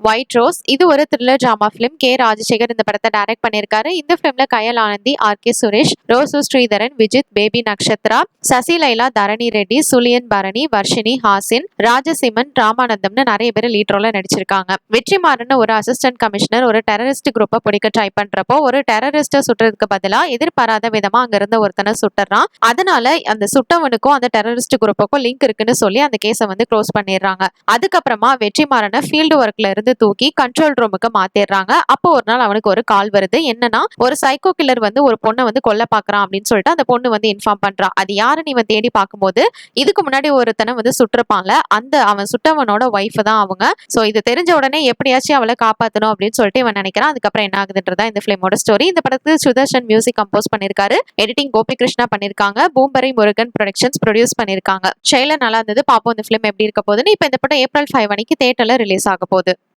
White rose இது ஒரு thriller drama film. K Rajasekar இந்த படத்தை டைரக்ட் பண்ணியிருக்காரு. இந்த ஃபிலிம்ல கயல் ஆனந்தி, ஆர்.கே. சுரேஷ், ரோசு ஸ்ரீதரன், விஜித், பேபி நக்ஷத்ரா, சசி லைலா, தரணி ரெட்டி, சுலியன் பரணி, வர்ஷினி, ஹாசின், ராஜசிமன், ராமானந்தம்னு நிறைய பேர் லீட் ரோல நடிச்சிருக்காங்க. வெற்றிமாறன் ஒரு அசிஸ்டன்ட் கமிஷனர் ஒரு டெரரிஸ்ட் குரூப்பை பிடிக்க ட்ரை பண்றப்போ ஒரு டெரரிஸ்ட சுட்டுறதுக்கு பதிலா எதிர்பாராத விதமா அங்க இருந்த ஒருத்தனை சுட்டுறான். அதனால அந்த சுட்டவனுக்கும் அந்த டெரரிஸ்ட் குரூப்புக்கும் லிங்க் இருக்குன்னு சொல்லி அந்த கேஸை க்ளோஸ் பண்ணிடுறாங்க. அதுக்கப்புறமா வெற்றிமாறனை ஃபீல்டு ஒர்க்ல இருந்து தூக்கி கண்ட்ரோல் ரூமுக்கு மாத்திடுறாங்க. அப்போ ஒரு நாள் அவனுக்கு ஒரு கால் வருது. என்னன்னா ஒரு சைக்கோ கில்லர் ஒரு பொண்ணை கொல்ல பாக்குறான் அப்படின்னு சொல்லிட்டு அந்த பொண்ணு இன்ஃபார்ம் பண்றா. அது யாருன்னு இவன் தேடி பார்க்கும்போது இதுக்கு முன்னாடி ஒருத்தனை சுட்டிருப்பான்ல, அந்த அவன் சுட்டவனோட ஒய்ஃப் தான் அவங்க. சோ இது தெரிஞ்ச உடனே எப்படியாச்சும் அவளை காப்பாத்தணும் அப்படின்னு சொல்லிட்டு இவன் நினைக்கிறான். அதுக்கப்புறம் என்ன ஆகுதுன்றதா இந்த பிலிமோட ஸ்டோரி. இந்த படத்துக்கு சுதர்ஷன் மியூசிக் கம்போஸ் பண்ணிருக்காரு. எடிட்டிங் கோபி கிருஷ்ணா பண்ணிருக்காங்க. பூம்பரை முருகன் ப்ரொடக்ஷன்ஸ் ப்ரொடியூஸ் பண்ணிருக்காங்க. ட்ரெய்லர் நல்லா இருந்தது. பாப்போம் இந்த பிலிம் எப்படி இருக்க போகுதுன்னு. இப்ப இந்த படம் ஏப்ரல் 5 அன்னைக்கு தியேட்டர்ல ரிலீஸ் ஆக போகுது.